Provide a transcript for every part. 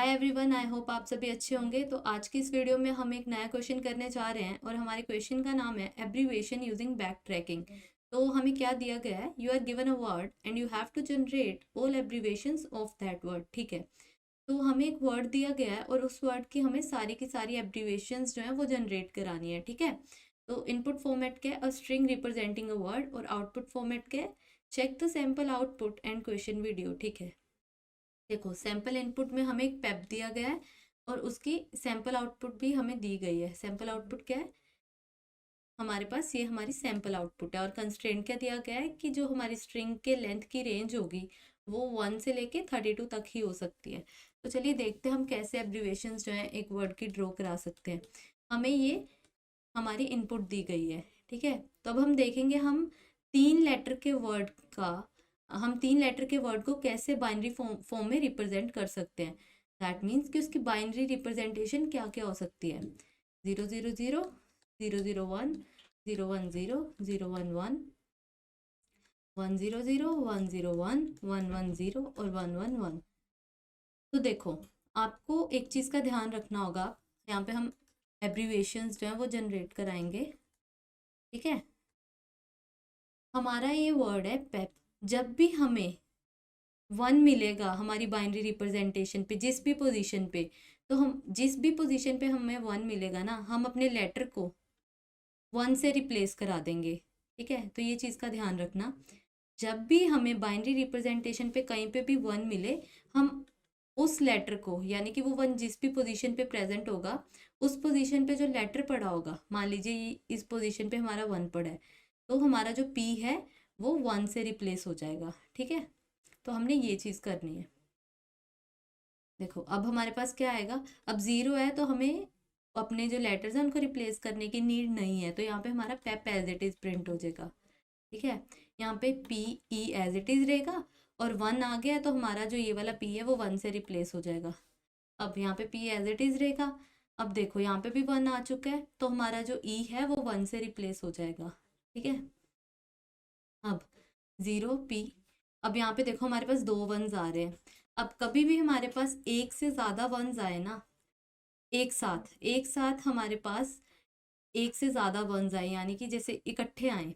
Hi everyone, I hope आप सभी अच्छे होंगे। तो आज की इस वीडियो में हम एक नया क्वेश्चन करने जा रहे हैं और हमारे क्वेश्चन का नाम है एब्रीविएशन यूजिंग बैक ट्रैकिंग। तो हमें क्या दिया गया है, you are given a word and you have to generate all abbreviations of that word. ठीक है, तो हमें एक वर्ड दिया गया है और उस वर्ड की हमें सारी की सारी एब्रीविएशंस जो है वो जनरेट करानी है। ठीक है, तो इनपुट फॉर्मेट क्या है, a string representing a word, और आउटपुट फॉर्मेट क्या है, check the sample output and question video. ठीक है, देखो सैंपल इनपुट में हमें एक पेप दिया गया है और उसकी सैंपल आउटपुट भी हमें दी गई है। सैंपल आउटपुट क्या है हमारे पास, ये हमारी सैंपल आउटपुट है। और कंस्ट्रेंट क्या दिया गया है कि जो हमारी स्ट्रिंग के लेंथ की रेंज होगी वो 1 से लेके 32 तक ही हो सकती है। तो चलिए देखते हैं हम कैसे एब्रीविएशंस जो है एक वर्ड की ड्रॉ करा सकते हैं। हमें ये हमारी इनपुट दी गई है। ठीक है, तो अब हम देखेंगे हम तीन लेटर के वर्ड को कैसे बाइनरी फॉर्म में रिप्रेजेंट कर सकते हैं। दैट मीन्स कि उसकी बाइनरी रिप्रेजेंटेशन क्या क्या हो सकती है। 000, 001, 010, 011, 100, 101, 110 और 111। तो देखो, आपको एक चीज़ का ध्यान रखना होगा, यहाँ पे हम एब्रीविएशंस जो है वो जनरेट कराएंगे। ठीक है, हमारा ये वर्ड है पेप। जब भी हमें 1 मिलेगा हमारी बाइनरी रिप्रेजेंटेशन पे, जिस भी पोजीशन पे, तो हम जिस भी पोजीशन पे हमें 1 मिलेगा ना, हम अपने लेटर को 1 से रिप्लेस करा देंगे। ठीक है, तो ये चीज़ का ध्यान रखना, जब भी हमें बाइनरी रिप्रेजेंटेशन पे कहीं पे भी 1 मिले, हम उस लेटर को, यानी कि वो 1 जिस भी पोजीशन पे प्रेजेंट होगा, उस पोजीशन पे जो लेटर पड़ा होगा, मान लीजिए इस पोजीशन पे हमारा 1 पड़ा है, तो हमारा जो पी है वो 1 से रिप्लेस हो जाएगा। ठीक है, तो हमने ये चीज़ करनी है। देखो अब हमारे पास क्या आएगा, अब 0 है तो हमें अपने जो लेटर्स हैं उनको रिप्लेस करने की नीड नहीं है, तो यहाँ पे हमारा pep as it is print हो जाएगा। ठीक है, यहाँ पे P E as it is रहेगा, और 1 आ गया तो हमारा जो ये वाला पी है वो 1 से रिप्लेस हो जाएगा। अब यहाँ पे पी एज इट इज़ रहेगा। अब देखो यहाँ पे भी 1 आ चुका है तो हमारा जो ई है वो 1 से रिप्लेस हो जाएगा। ठीक है, अब 0 पी। अब यहाँ पे देखो हमारे पास 2 वंस आ रहे हैं। अब कभी भी हमारे पास एक से ज़्यादा वंस आए ना, एक साथ हमारे पास एक से ज़्यादा वंस आए, यानी कि जैसे इकट्ठे आए,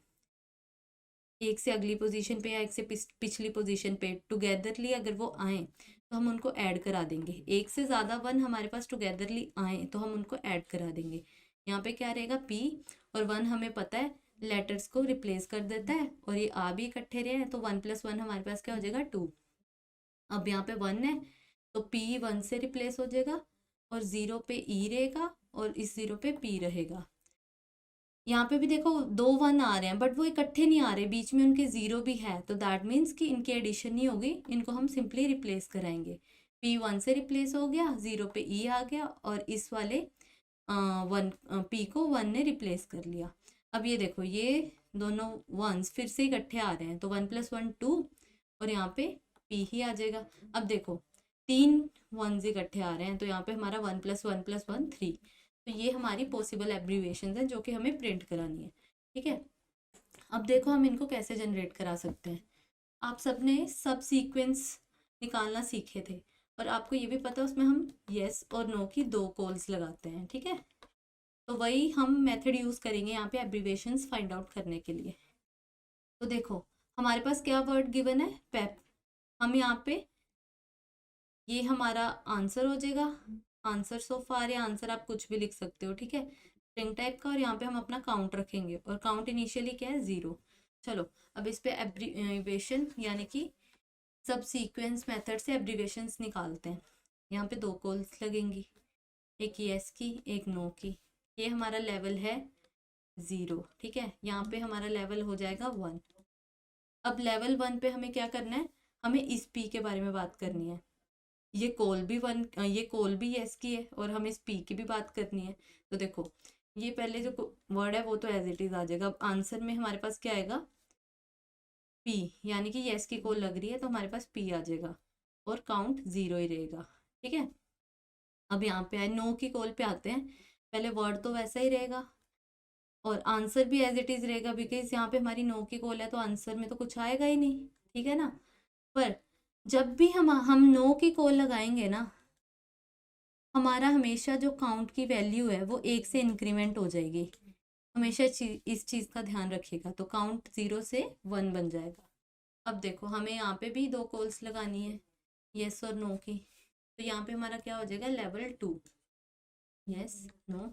एक से अगली पोजीशन पे या एक से पिछली पोजीशन पे टुगेदरली अगर वो आए तो हम उनको ऐड करा देंगे। एक से ज़्यादा वन हमारे पास टुगेदरली आए तो हम उनको ऐड करा देंगे। यहाँ पे क्या रहेगा, पी और 1 हमें पता है लेटर्स को रिप्लेस कर देता है, और ये आ भी इकट्ठे रहे हैं तो 1 + 1 हमारे पास क्या हो जाएगा, 2। अब यहाँ पे 1 है तो पी 1 से रिप्लेस हो जाएगा, और 0 पे ई रहेगा और इस 0 पे पी रहेगा। यहाँ पे भी देखो 2 1 आ रहे हैं बट वो इकट्ठे नहीं आ रहे, बीच में उनके 0 भी है, तो दैट मीन्स कि इनकी एडिशन नहीं होगी, इनको हम सिंपली रिप्लेस कराएंगे। पी 1 से रिप्लेस हो गया, 0 पे ई आ गया, और इस वाले 1 पी को 1 ने रिप्लेस कर लिया। अब ये देखो ये दोनों वंस फिर से इकट्ठे आ रहे हैं तो 1 + 1 2, और यहाँ पे पी ही आ जाएगा। अब देखो 3 वंस इकट्ठे आ रहे हैं तो यहाँ पे हमारा 1 + 1 + 1 3। तो ये हमारी पॉसिबल एब्रीविएशंस हैं जो कि हमें प्रिंट करानी है। ठीक है, अब देखो हम इनको कैसे जनरेट करा सकते हैं। आप सबने सब सीक्वेंस निकालना सीखे थे और आपको ये भी पता है उसमें हम येस और नो की 2 कॉल्स लगाते हैं। ठीक है, तो वही हम मेथड यूज़ करेंगे यहाँ पे एब्रीविएशंस फाइंड आउट करने के लिए। तो देखो हमारे पास क्या वर्ड गिवन है, पेप। हम यहाँ पे, ये हमारा आंसर हो जाएगा, आंसर सो फार, या आंसर आप कुछ भी लिख सकते हो। ठीक है, स्ट्रिंग टाइप का, और यहाँ पे हम अपना काउंट रखेंगे और काउंट इनिशियली क्या है, 0। चलो अब इस पे एब्रीवेशन यानी कि सब सीक्वेंस मेथड से एब्रीवेशंस निकालते हैं। यहाँ पे 2 कॉल्स लगेंगी, एक यस की एक नो की। ये हमारा लेवल है 0। ठीक है, यहाँ पे हमारा लेवल हो जाएगा 1। अब लेवल 1 पे हमें क्या करना है, हमें इस पी के बारे में बात करनी है। ये कॉल भी यस की है और हमें इस पी की भी बात करनी है। तो देखो ये पहले जो वर्ड है वो तो एज इट इज आ जाएगा। अब आंसर में हमारे पास क्या आएगा, पी, यानी कि यस की कॉल लग रही है तो हमारे पास पी आ जाएगा, और काउंट 0 ही रहेगा। ठीक है, अब यहाँ पे आए नो की कॉल पे आते हैं। पहले वर्ड तो वैसा ही रहेगा और आंसर भी एज इट इज रहेगा, बिकॉज यहाँ पे हमारी नो की कॉल है तो आंसर में तो कुछ आएगा ही नहीं। ठीक है ना, पर जब भी हम नो की कॉल लगाएंगे ना, हमारा हमेशा जो काउंट की वैल्यू है वो 1 से इंक्रीमेंट हो जाएगी। हमेशा इस चीज़ का ध्यान रखिएगा। तो काउंट 0 से 1 बन जाएगा। अब देखो हमें यहाँ पे भी 2 कॉल्स लगानी है, यस और नो की। तो यहाँ पे हमारा क्या हो जाएगा, level 2, yes no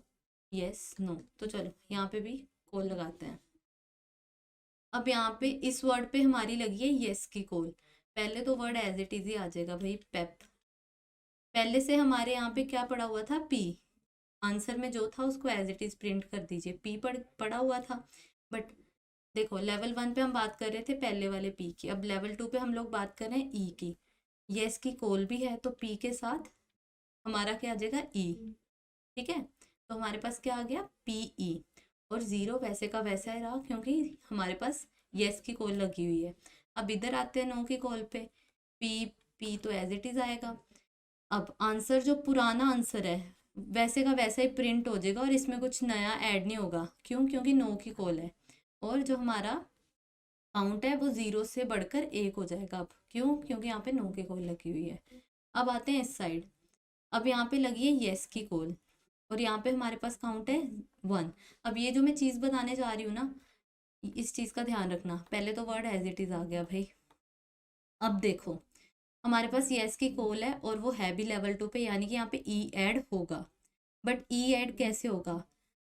yes no. तो चलो यहाँ पे भी कॉल लगाते हैं। अब यहाँ पे इस वर्ड पे हमारी लगी है यस की कॉल। पहले तो वर्ड एज इट इज ही आ जाएगा भाई, पेप। पहले से हमारे यहाँ पे क्या पड़ा हुआ था, पी। आंसर में जो था उसको एज इट इज प्रिंट कर दीजिए, पी पड़ा हुआ था। बट देखो लेवल 1 पे हम बात कर रहे थे पहले वाले पी की, अब लेवल 2 पे हम लोग बात कर रहे हैं ई की। यस की कॉल भी है तो पी के साथ हमारा क्या आ जाएगा, ई। ठीक है, तो हमारे पास क्या आ गया, पी ई। और 0 वैसे का वैसा ही रहा क्योंकि हमारे पास यस की कॉल लगी हुई है। अब इधर आते हैं नो की कॉल पे, पी पी तो एज इट इज आएगा। अब आंसर जो पुराना आंसर है वैसे का वैसा ही प्रिंट हो जाएगा और इसमें कुछ नया ऐड नहीं होगा। क्यों, क्योंकि नो की कॉल है। और जो हमारा काउंट है वो 0 से बढ़कर 1 हो जाएगा। अब क्यों, क्योंकि यहाँ पे नो की कॉल लगी हुई है। अब आते हैं इस साइड। अब यहाँ पे लगी है यस की कॉल और यहाँ पे हमारे पास काउंट है 1। अब ये जो मैं चीज़ बताने जा रही हूँ ना, इस चीज़ का ध्यान रखना। पहले तो वर्ड एज इट इज आ गया भाई। अब देखो हमारे पास यस की कॉल है और वो है भी लेवल 2 पे, यानी कि यहाँ पे ई ऐड होगा। बट ई ऐड कैसे होगा,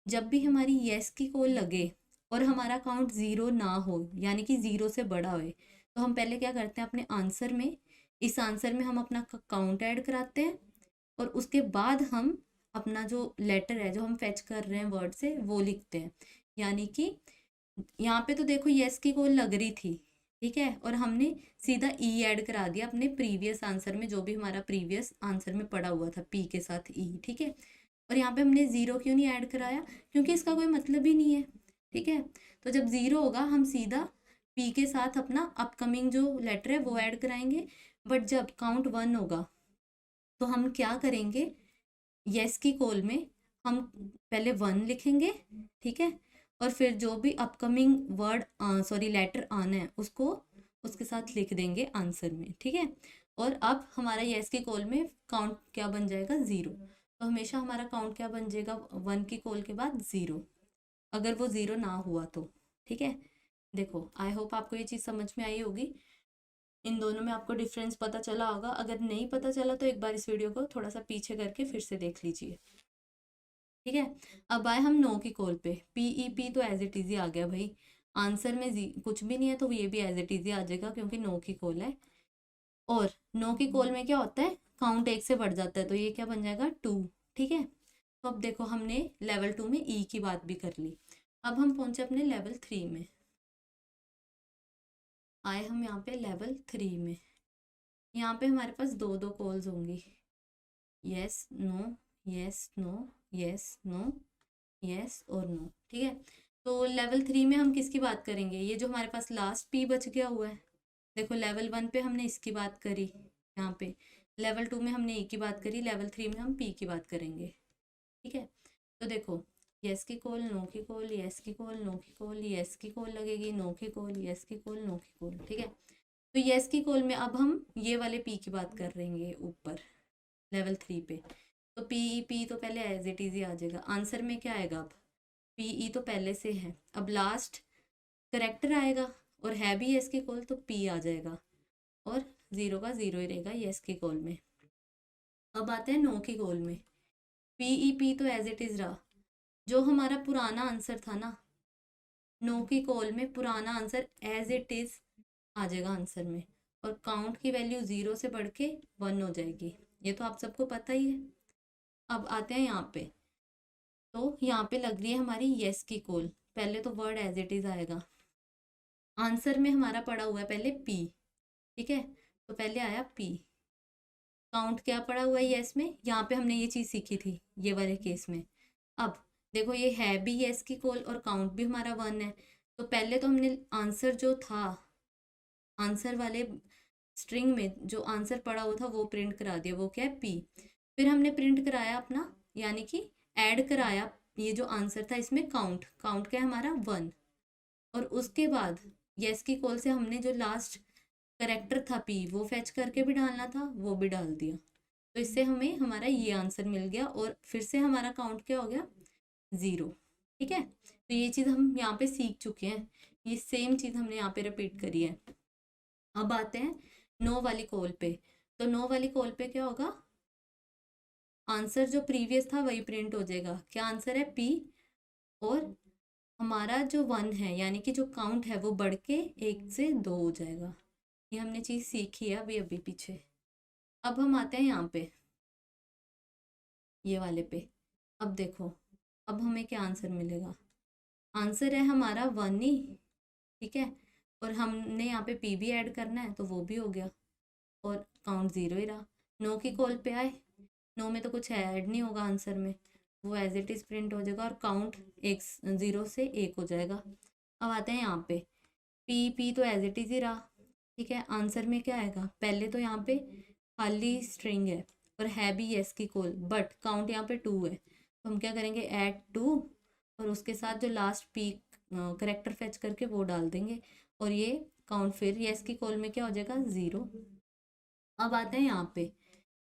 जब भी हमारी यस की कॉल लगे और हमारा काउंट 0 ना हो, यानी कि 0 से बड़ा होए, तो हम पहले क्या करते हैं, अपने आंसर में, इस आंसर में हम अपना काउंट ऐड कराते हैं और उसके बाद हम अपना जो लेटर है जो हम फेच कर रहे हैं वर्ड से वो लिखते हैं। यानी कि यहाँ पे तो देखो यस की कॉल लग रही थी, ठीक है, और हमने सीधा ई ऐड करा दिया अपने प्रीवियस आंसर में, जो भी हमारा प्रीवियस आंसर में पड़ा हुआ था पी के साथ ई। ठीक है, और यहाँ पे हमने 0 क्यों नहीं ऐड कराया, क्योंकि इसका कोई मतलब ही नहीं है। ठीक है, तो जब 0 होगा हम सीधा पी के साथ अपना अपकमिंग जो लेटर है वो ऐड कराएंगे। बट जब काउंट 1 होगा तो हम क्या करेंगे, यस की कॉल में हम पहले 1 लिखेंगे, ठीक है, और फिर जो भी अपकमिंग वर्ड सॉरी लेटर आना है उसको उसके साथ लिख देंगे आंसर में। ठीक है, और अब हमारा यस की कॉल में काउंट क्या बन जाएगा, 0। तो हमेशा हमारा काउंट क्या बन जाएगा, 1 की कॉल के बाद 0, अगर वो 0 ना हुआ तो। ठीक है, देखो आई होप आपको ये चीज़ समझ में आई होगी। इन दोनों में आपको डिफरेंस पता चला होगा। अगर नहीं पता चला तो एक बार इस वीडियो को थोड़ा सा पीछे करके फिर से देख लीजिए। ठीक है, अब आए हम नो की कॉल पे। पीई पी तो एज इट इज ही आ गया भाई, आंसर में कुछ भी नहीं है तो ये भी एज इट इज ही आ जाएगा क्योंकि नो की कॉल है। और नो की कॉल में क्या होता है, काउंट 1 से बढ़ जाता है तो ये क्या बन जाएगा, 2। ठीक है, तो अब देखो हमने लेवल 2 में ई की बात भी कर ली। अब हम पहुंचे अपने लेवल 3 में। आए हम यहाँ पे लेवल 3 में। यहाँ पे हमारे पास दो दो कॉल्स होंगी, yes no yes no yes no yes और नो। ठीक है, तो लेवल 3 में हम किसकी बात करेंगे, ये जो हमारे पास लास्ट पी बच गया हुआ है। देखो लेवल 1 पे हमने इसकी बात करी, यहाँ पे लेवल 2 में हमने ए की बात करी, लेवल 3 में हम पी की बात करेंगे। ठीक है, तो देखो यस की कॉल, नो की कॉल, यस की कॉल, नो की कॉल, यस की कॉल लगेगी, नो की कॉल, यस की कॉल, नो की कॉल। ठीक है, तो यस की कॉल में अब हम ये वाले पी की बात कर रहे हैं ऊपर लेवल 3 पे। तो पी पी तो पहले एज इट इज ही आ जाएगा। आंसर में क्या आएगा, अब पी तो पहले से है, अब लास्ट करेक्टर आएगा और है भी यस की कॉल तो पी आ जाएगा और 0 का 0 ही रहेगा यस की कॉल में। अब आते हैं नो की कॉल में। पी तो एज इट इज रहा, जो हमारा पुराना आंसर था ना, नो की कॉल में पुराना आंसर एज इट इज आ जाएगा आंसर में और काउंट की वैल्यू 0 से बढ़ के 1 हो जाएगी। ये तो आप सबको पता ही है। अब आते हैं यहाँ पे, तो यहाँ पे लग रही है हमारी यस की कॉल। पहले तो वर्ड एज इट इज आएगा, आंसर में हमारा पड़ा हुआ है पहले पी। ठीक है, तो पहले आया पी, काउंट क्या पड़ा हुआ है यस में, यहाँ पे हमने ये चीज़ सीखी थी ये वाले केस में। अब देखो ये है भी यस की कॉल और काउंट भी हमारा 1 है, तो पहले तो हमने आंसर जो था, आंसर वाले स्ट्रिंग में जो आंसर पड़ा हुआ था वो प्रिंट करा दिया, वो क्या है पी। फिर हमने प्रिंट कराया अपना, यानी कि ऐड कराया ये जो आंसर था इसमें काउंट, काउंट क्या है हमारा 1। और उसके बाद यस की कॉल से हमने जो लास्ट करेक्टर था पी वो फेच करके भी डालना था, वो भी डाल दिया। तो इससे हमें हमारा ये आंसर मिल गया और फिर से हमारा काउंट क्या हो गया 0। ठीक है, तो ये चीज़ हम यहाँ पे सीख चुके हैं, ये सेम चीज़ हमने यहाँ पे रिपीट करी है। अब आते हैं नो वाली कॉल पे। तो नो वाली कॉल पे क्या होगा, आंसर जो प्रीवियस था वही प्रिंट हो जाएगा। क्या आंसर है पी, और हमारा जो 1 है यानी कि जो काउंट है वो बढ़ के 1 से 2 हो जाएगा। ये हमने चीज़ सीखी है अभी अभी पीछे। अब हम आते हैं यहाँ पे, ये वाले पे। अब देखो, अब हमें क्या आंसर मिलेगा, आंसर है हमारा 1 ही। ठीक है, और हमने यहाँ पे पी भी ऐड करना है तो वो भी हो गया, और काउंट 0 ही रहा। नो की कॉल पे आए, नो में तो कुछ ऐड नहीं होगा आंसर में, वो एज इट इज प्रिंट हो जाएगा और काउंट 0 से 1 हो जाएगा। अब आते हैं यहाँ पे, पी तो एज इट इज ही रहा। ठीक है, आंसर में क्या आएगा, पहले तो यहाँ पे खाली स्ट्रिंग है और है भी यस की कॉल, बट काउंट यहाँ पे 2 है, तो हम क्या करेंगे ऐड 2, और उसके साथ जो लास्ट पी करेक्टर फेच करके वो डाल देंगे, और ये काउंट फिर यस की कॉल में क्या हो जाएगा 0। अब आते हैं यहाँ पे,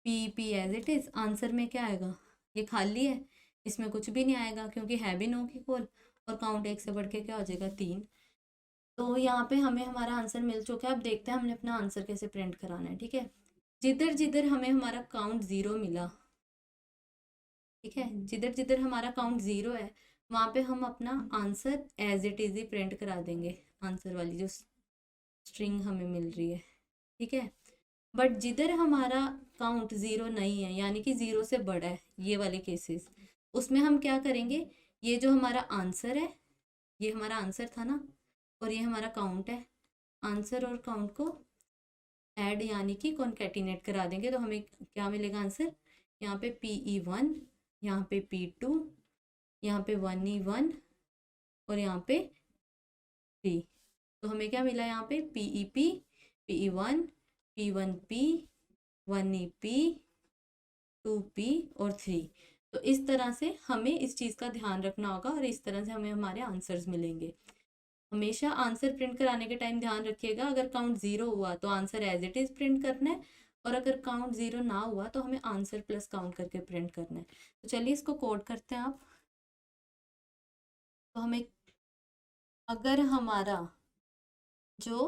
P as it is, answer में क्या आएगा, ये खाली है, इसमें कुछ भी नहीं आएगा क्योंकि है भी नो की कॉल, और काउंट 1 से बढ़ के क्या हो जाएगा 3। तो यहाँ पे हमें हमारा आंसर मिल चुका है। अब देखते हैं हमने अपना आंसर कैसे प्रिंट कराना है। ठीक है, जिधर जिधर हमें हमारा काउंट 0 मिला, ठीक है, जिधर जिधर हमारा काउंट 0 है वहां पे हम अपना आंसर एज इट इज ही प्रिंट करा देंगे, आंसर वाली जो स्ट्रिंग हमें मिल रही है। ठीक है, बट जिधर हमारा काउंट 0 नहीं है यानी कि 0 से बड़ा है, ये वाले केसेस, उसमें हम क्या करेंगे, ये जो हमारा आंसर है, ये हमारा आंसर था ना, और ये हमारा काउंट है, आंसर और काउंट को ऐड यानी कि कॉन्केटिनेट करा देंगे, तो हमें क्या मिलेगा आंसर, यहाँ पे PE1, यहाँ पे P2, यहाँ पे 1E1, और यहाँ पे 3। तो हमें क्या मिला यहाँ पे PEP, PE1, P1P, 1EP, 2P और 3। तो इस तरह से हमें इस चीज़ का ध्यान रखना होगा और इस तरह से हमें हमारे आंसर्स मिलेंगे। हमेशा आंसर प्रिंट कराने के टाइम ध्यान रखिएगा, अगर काउंट 0 हुआ तो answer as it is print करना है, और अगर काउंट 0 ना हुआ तो हमें आंसर प्लस काउंट करके प्रिंट करना है। तो चलिए इसको कोड करते हैं आप। तो हमें, अगर हमारा जो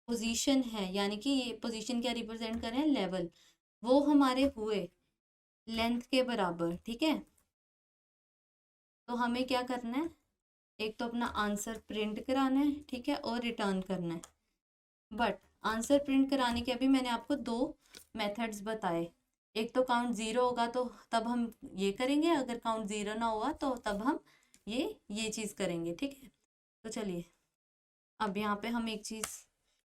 पोजीशन है यानी कि ये पोजीशन क्या रिप्रेजेंट कर रहे हैं, लेवल, वो हमारे हुए लेंथ के बराबर, ठीक है, तो हमें क्या करना है, एक तो अपना आंसर प्रिंट कराना है, ठीक है, और रिटर्न करना है। बट आंसर प्रिंट कराने के अभी मैंने आपको 2 मेथड्स बताए। एक तो काउंट 0 होगा तो तब हम ये करेंगे, अगर काउंट 0 ना हुआ तो तब हम ये चीज़ करेंगे। ठीक है, तो चलिए अब यहाँ पे हम एक चीज़,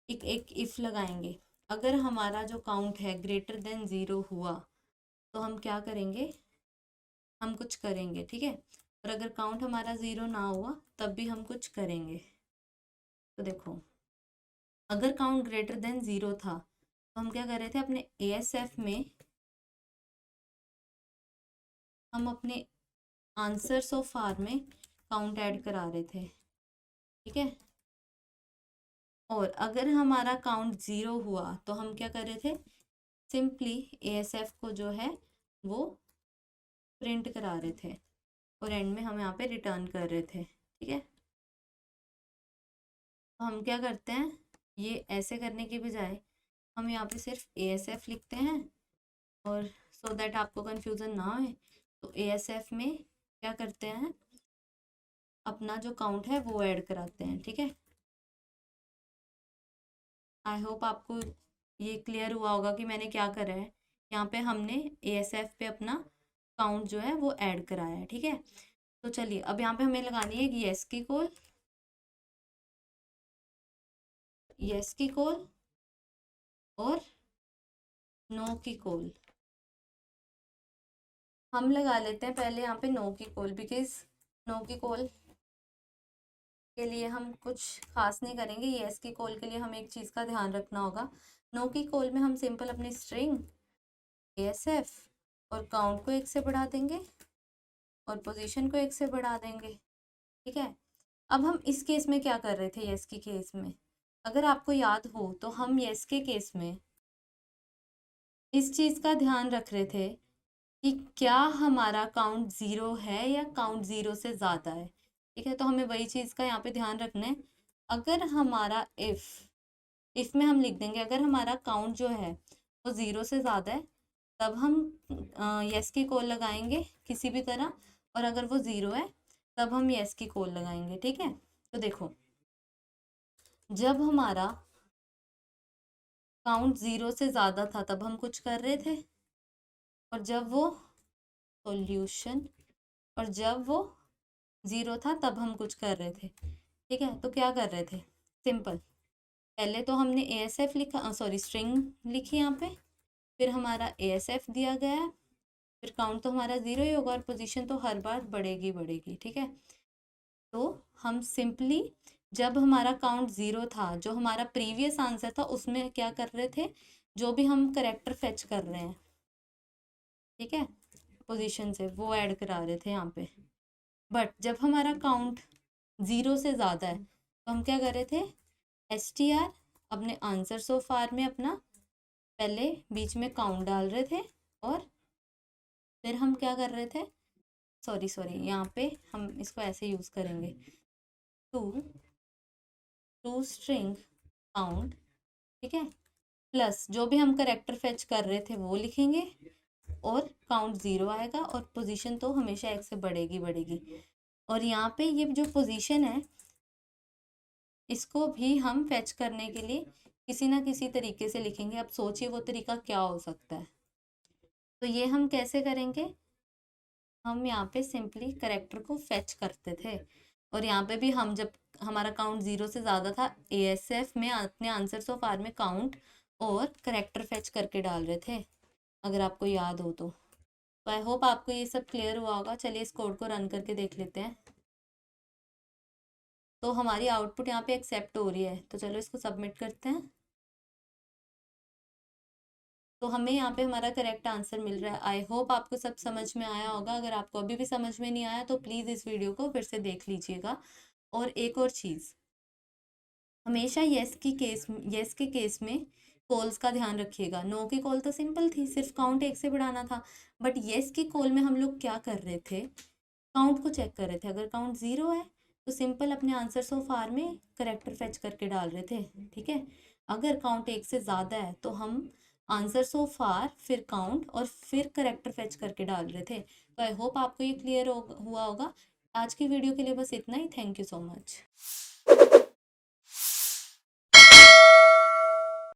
एक इफ लगाएंगे। अगर हमारा जो काउंट है ग्रेटर देन 0 हुआ तो हम क्या करेंगे, हम कुछ करेंगे। ठीक है, और अगर काउंट हमारा 0 ना हुआ तब भी हम कुछ करेंगे। तो देखो, अगर काउंट ग्रेटर देन 0 था तो हम क्या कर रहे थे, अपने ASF में हम अपने आंसर्स ऑफ आर में काउंट ऐड करा रहे थे। ठीक है, और अगर हमारा काउंट 0 हुआ तो हम क्या कर रहे थे, सिंपली ASF को जो है वो प्रिंट करा रहे थे, और एंड में हम यहाँ पे रिटर्न कर रहे थे। ठीक है, तो हम क्या करते हैं, ये ऐसे करने के बजाय हम यहाँ पे सिर्फ ASF लिखते हैं, और सो दैट आपको कंफ्यूजन ना हो, तो ASF में क्या करते हैं, अपना जो काउंट है वो ऐड कराते हैं। ठीक है, आई होप आपको ये क्लियर हुआ होगा कि मैंने क्या करा है। यहाँ पे हमने ASF पे अपना काउंट जो है वो ऐड कराया है। ठीक है, तो चलिए अब यहाँ पे हमें लगानी है यस की कॉल, यस की कॉल और नो की कॉल। हम लगा लेते हैं पहले यहाँ पे नो की कॉल, बिकॉज नो की कॉल के लिए हम कुछ खास नहीं करेंगे, यस की कॉल के लिए हमें एक चीज़ का ध्यान रखना होगा। नो की कॉल में हम सिंपल अपनी स्ट्रिंग ASF और काउंट को 1 से बढ़ा देंगे और पोजीशन को 1 से बढ़ा देंगे। ठीक है, अब हम इस केस में क्या कर रहे थे, यस के केस में, अगर आपको याद हो तो हम यस के केस में इस चीज़ का ध्यान रख रहे थे कि क्या हमारा काउंट 0 है या काउंट 0 से ज़्यादा है। ठीक है, तो हमें वही चीज़ का यहाँ पे ध्यान रखना है। अगर हमारा इफ़ में हम लिख देंगे अगर हमारा काउंट जो है वो 0 से ज़्यादा है, तब हम यस की कॉल लगाएंगे किसी भी तरह, और अगर वो 0 है तब हम यस की कॉल लगाएंगे। ठीक है, तो देखो, जब हमारा काउंट 0 से ज़्यादा था तब हम कुछ कर रहे थे, और जब वो सॉल्यूशन, और जब वो 0 था तब हम कुछ कर रहे थे। ठीक है, तो क्या कर रहे थे, सिंपल, पहले तो हमने ASF लिखा, सॉरी स्ट्रिंग लिखी यहाँ पे, फिर हमारा ASF दिया गया है, फिर काउंट तो हमारा 0 ही होगा और पोजीशन तो हर बार बढ़ेगी बढ़ेगी। ठीक है, तो हम सिंपली जब हमारा काउंट 0 था, जो हमारा प्रीवियस आंसर था, उसमें क्या कर रहे थे, जो भी हम करेक्टर फेच कर रहे हैं, ठीक है, पोजीशन से वो ऐड करा रहे थे यहाँ पे। बट जब हमारा काउंट 0 से ज़्यादा है तो हम क्या कर रहे थे, STR अपने आंसर सो फार में अपना पहले बीच में काउंट डाल रहे थे, और फिर हम क्या कर रहे थे, सॉरी यहाँ पे हम इसको ऐसे यूज़ करेंगे, टू स्ट्रिंग काउंट, ठीक है, प्लस जो भी हम करेक्टर फेच कर रहे थे वो लिखेंगे, और काउंट 0 आएगा, और पोजीशन तो हमेशा एक से बढ़ेगी बढ़ेगी। और यहाँ पे ये जो पोजीशन है इसको भी हम फेच करने के लिए किसी ना किसी तरीके से लिखेंगे। अब सोचिए वो तरीका क्या हो सकता है। तो ये हम कैसे करेंगे, हम यहाँ पे सिंपली करेक्टर को फेच करते थे, और यहाँ पे भी हम जब हमारा काउंट 0 से ज़्यादा था, ASF में अपने आंसर सो फार में काउंट और करेक्टर फेच करके डाल रहे थे, अगर आपको याद हो तो। आई होप आपको ये सब क्लियर हुआ होगा। चलिए इस कोड को रन करके देख लेते हैं। तो हमारी आउटपुट यहाँ पे एक्सेप्ट हो रही है, तो चलो इसको सबमिट करते हैं। तो हमें यहाँ पे हमारा करेक्ट आंसर मिल रहा है। आई होप आपको सब समझ में आया होगा। अगर आपको अभी भी समझ में नहीं आया तो प्लीज़ इस वीडियो को फिर से देख लीजिएगा। और एक और चीज़, हमेशा यस के केस में कॉल्स का ध्यान रखिएगा। नो की कॉल तो सिंपल थी, सिर्फ काउंट 1 से बढ़ाना था, बट यस की कॉल में हम लोग क्या कर रहे थे, काउंट को चेक कर रहे थे। अगर काउंट 0 है तो सिंपल अपने आंसर सो फार में करेक्टर फेच करके डाल रहे थे। ठीक है, अगर काउंट 1 से ज़्यादा है तो हम आंसर सो फार, फिर काउंट, और फिर करेक्टर फेच करके डाल रहे थे। तो आई होप आपको ये क्लियर हुआ होगा। आज की वीडियो के लिए बस इतना ही। Thank you so much.